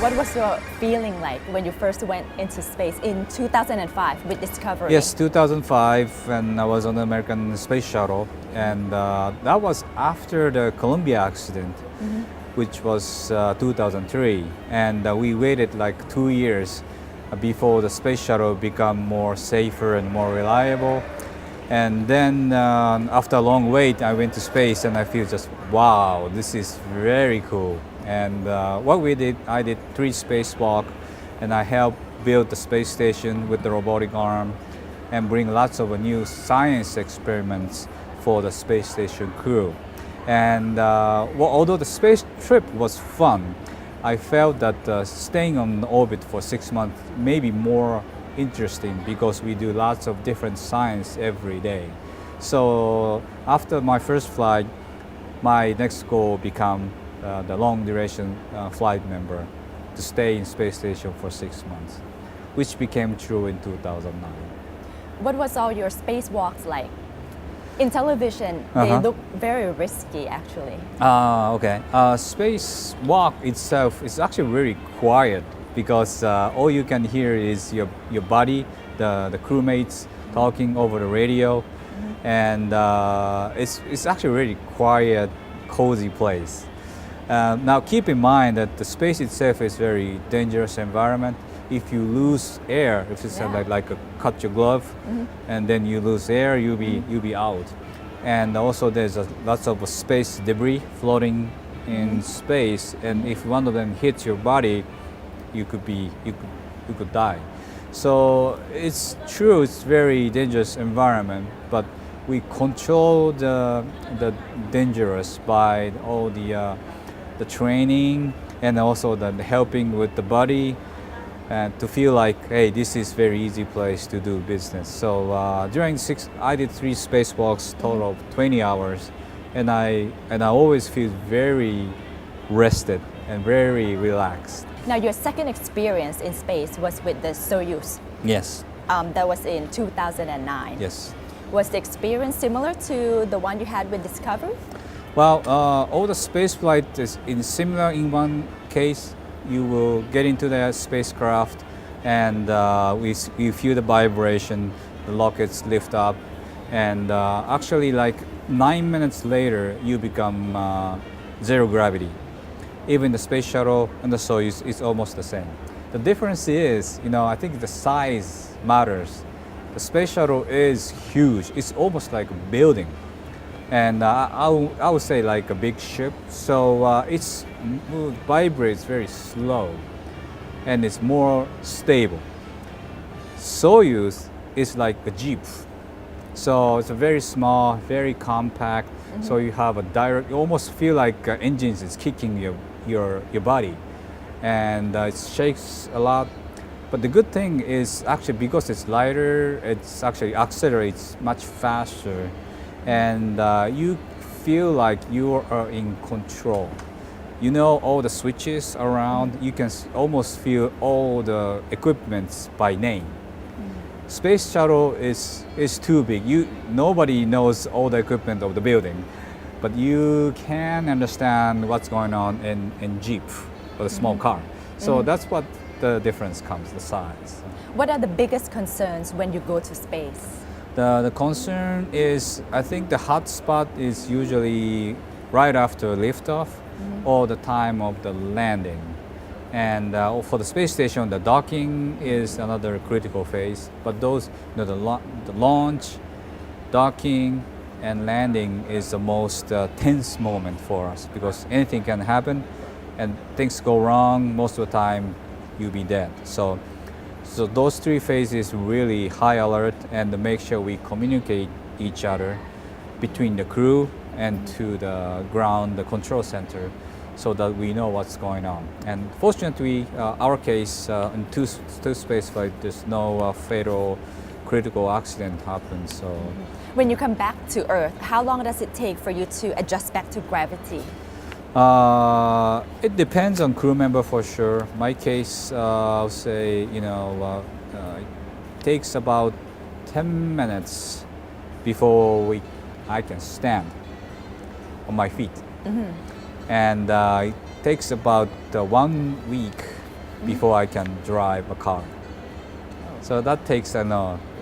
What was your feeling like when you first went into space in 2005 with Discovery? Yes, 2005, when I was on the American space shuttle, and that was after the Columbia accident, which was 2003, and we waited like 2 years before the space shuttle become more safer and more reliable. And then after a long wait, I went to space, and I feel just wow, this is very cool. And what we did, I did 3 spacewalk, and I helped build the space station with the robotic arm and bring lots of new science experiments for the space station crew. And although the space trip was fun, I felt that staying on orbit for 6 months may be more interesting because we do lots of different science every day. So after my first flight, my next goal became the long duration flight member to stay in space station for 6 months, which became true in 2009. What was all your spacewalks like? In television, they look very risky actually. Okay. Spacewalk itself is actually very quiet because all you can hear is your body, the crewmates talking over the radio, and it's actually a really quiet, cozy place. Now keep in mind that the space itself is very dangerous environment. If you lose air, if it's like a cut your glove, and then you lose air, you'll be out. And also there's lots of space debris floating in space, and if one of them hits your body, you could die. So it's true, it's very dangerous environment, but we control the dangerous by all the training and also the helping with the body, and to feel like, hey, this is very easy place to do business. So I did 3 spacewalks, total of 20 hours, and I always feel very rested and very relaxed. Now your second experience in space was with the Soyuz. Yes. That was in 2009. Yes. Was the experience similar to the one you had with Discovery? Well, all the space flight is similar in one case. You will get into the spacecraft, and we feel the vibration, the rockets lift up, and actually like 9 minutes later, you become zero gravity. Even the space shuttle and the Soyuz is almost the same. The difference is, I think the size matters. The space shuttle is huge. It's almost like a building. And I would say like a big ship. So it vibrates very slow and it's more stable. Soyuz is like a Jeep. So it's a very small, very compact. So you have a direct, you almost feel like engines is kicking your body. And it shakes a lot. But the good thing is actually because it's lighter, it's actually accelerates much faster. And you feel like you are in control. You know all the switches around. You can almost feel all the equipments by name. Space shuttle is too big. Nobody knows all the equipment of the building, but you can understand what's going on in Jeep or a small car. So that's what the difference comes, the size. What are the biggest concerns when you go to space? The concern is, I think the hot spot is usually right after liftoff or the time of the landing. And for the space station, the docking is another critical phase. But those, the launch, docking, and landing is the most tense moment for us because anything can happen, and things go wrong. Most of the time, you'll be dead. So those 3 phases really high alert, and to make sure we communicate each other between the crew and to the ground, the control center, so that we know what's going on. And fortunately, our case in two space flight, there's no fatal critical accident happen. So when you come back to Earth, how long does it take for you to adjust back to gravity? It depends on crew member for sure. My case, I'll say, it takes about 10 minutes before I can stand on my feet. And it takes about 1 week before I can drive a car. So that takes,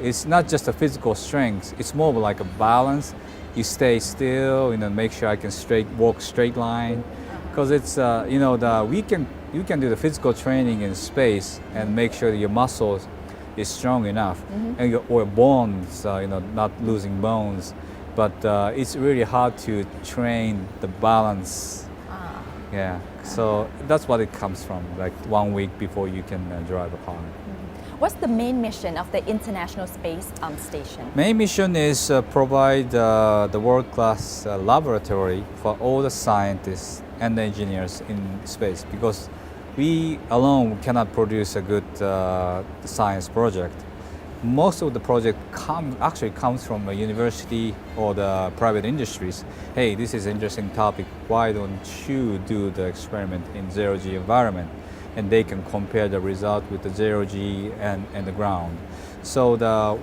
it's not just a physical strength, it's more of like a balance. You stay still, make sure I can walk straight line. Because it's, you can do the physical training in space and make sure that your muscles is strong enough and or bones, not losing bones. But it's really hard to train the balance. Yeah, so that's what it comes from, like 1 week before you can drive a car. What's the main mission of the International Space Station? Main mission is provide the world-class laboratory for all the scientists and engineers in space, because we alone cannot produce a good science project. Most of the project actually comes from a university or the private industries. Hey, this is an interesting topic. Why don't you do the experiment in zero-G environment? And they can compare the result with the zero-G and the ground. So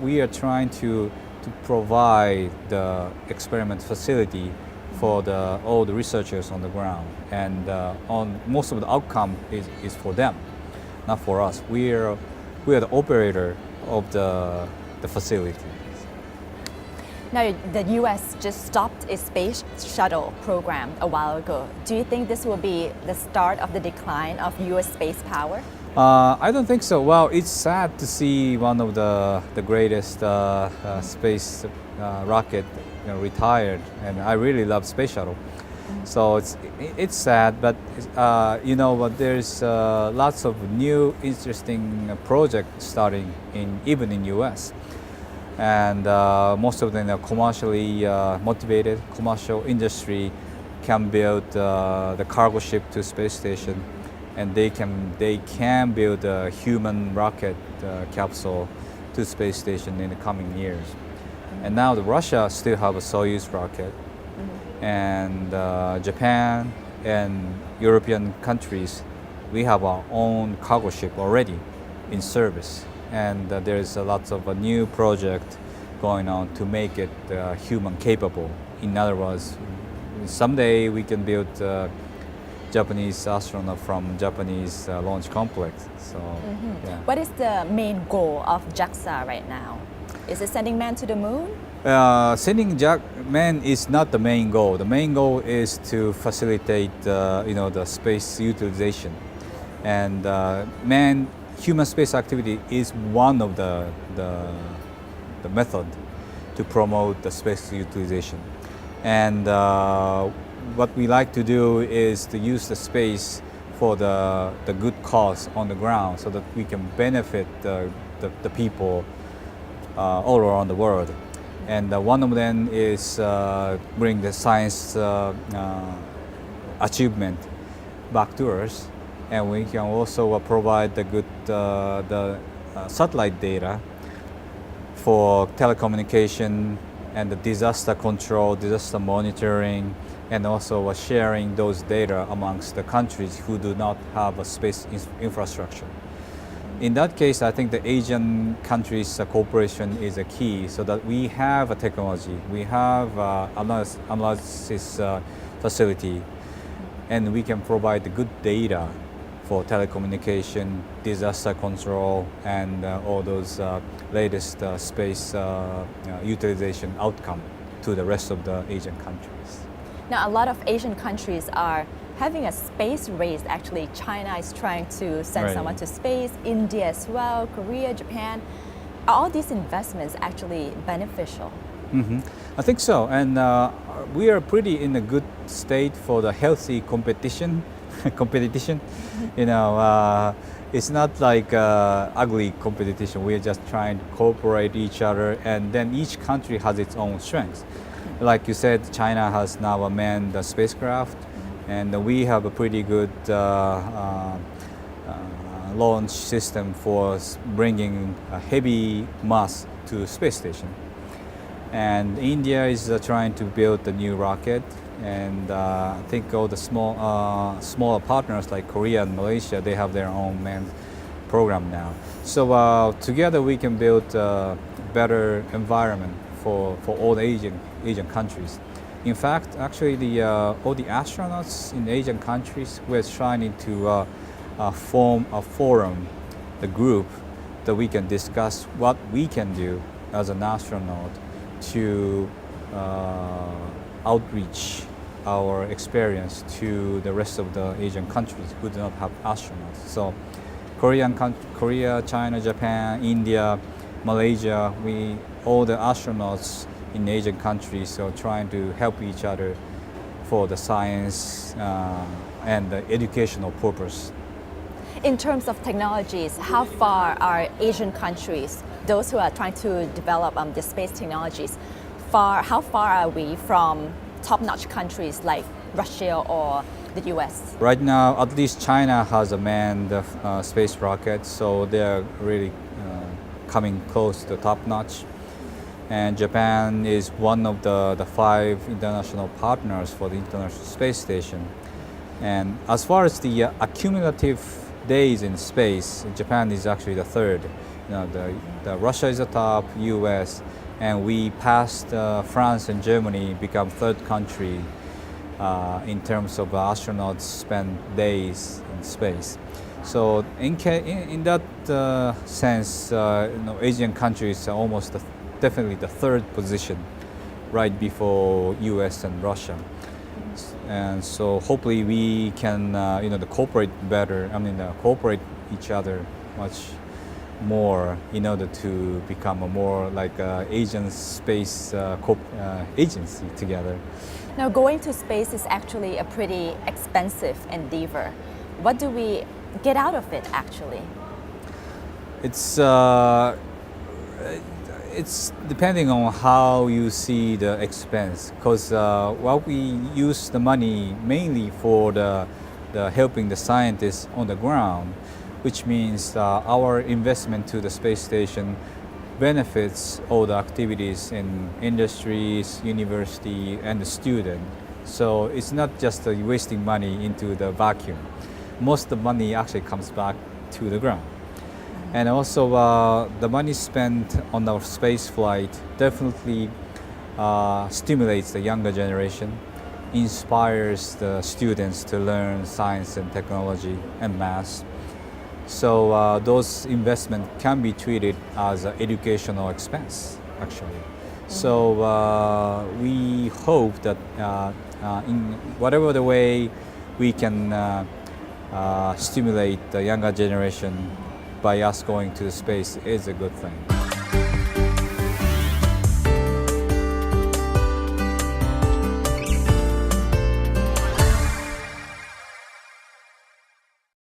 we are trying to provide the experiment facility for all the researchers on the ground. And on most of the outcome is for them, not for us. We are the operator of the facility. Now, the U.S. just stopped its space shuttle program a while ago. Do you think this will be the start of the decline of U.S. space power? I don't think so. Well, it's sad to see one of the greatest space rocket retired, and I really love space shuttle. So it's sad, but but there's lots of new interesting projects starting even in U.S. And most of them are commercially motivated. Commercial industry can build the cargo ship to space station, and they can build a human rocket capsule to space station in the coming years. And now Russia still have a Soyuz rocket, and Japan and European countries, we have our own cargo ship already in service. And there's lots of a new project going on to make it human capable. In other words, someday we can build Japanese astronaut from Japanese launch complex. So, yeah. What is the main goal of JAXA right now? Is it sending man to the moon? Sending man is not the main goal. The main goal is to facilitate, the space utilization, and human space activity is one of the method to promote the space utilization. And what we like to do is to use the space for the good cause on the ground, so that we can benefit the people all around the world. And one of them is bring the science achievement back to Earth. And we can also provide the good satellite data for telecommunication and the disaster control, disaster monitoring, and also sharing those data amongst the countries who do not have a space infrastructure. In that case, I think the Asian countries' cooperation is a key, so that we have a technology, we have analysis facility, and we can provide the good data for telecommunication, disaster control, and all those latest space utilization outcome to the rest of the Asian countries. Now, a lot of Asian countries are having a space race. Actually, China is trying to send someone to space, India as well, Korea, Japan. Are all these investments actually beneficial? I think so, and we are pretty in a good state for the healthy competition. It's not like ugly competition. We are just trying to cooperate each other, and then each country has its own strengths. Like you said, China has now manned the spacecraft, and we have a pretty good launch system for bringing a heavy mass to space station. And India is trying to build a new rocket, and I think all the smaller partners like Korea and Malaysia, they have their own manned program now. So together we can build a better environment for all the Asian countries. In fact, actually, all the astronauts in Asian countries, we're trying to form a forum, the group, that we can discuss what we can do as an astronaut to outreach our experience to the rest of the Asian countries who do not have astronauts. So Korea, China, Japan, India, Malaysia, all the astronauts in Asian countries are trying to help each other for the science and the educational purpose. In terms of technologies, how far are Asian countries, those who are trying to develop the space technologies, how far are we from top-notch countries like Russia or the US? Right now, at least China has a manned space rocket, so they're really coming close to top-notch. And Japan is one of the 5 international partners for the International Space Station. And as far as the accumulative days in space, Japan is actually the 3rd. The Russia is the top, US, and we passed France and Germany, become 3rd country in terms of astronauts spend days in space. So in that sense, Asian countries are almost definitely the 3rd position, right before US and Russia. And so hopefully we can cooperate better, cooperate each other much more in order to become a more like Asian space agency together. Now, going to space is actually a pretty expensive endeavor. What do we get out of it actually? It's depending on how you see the expense, because we use the money mainly for the helping the scientists on the ground, which means our investment to the space station benefits all the activities in industries, university, and the student. So it's not just wasting money into the vacuum. Most of the money actually comes back to the ground. And also the money spent on our space flight definitely stimulates the younger generation, inspires the students to learn science and technology and math. So those investments can be treated as an educational expense, actually. So we hope that in whatever the way we can stimulate the younger generation by us going to space is a good thing.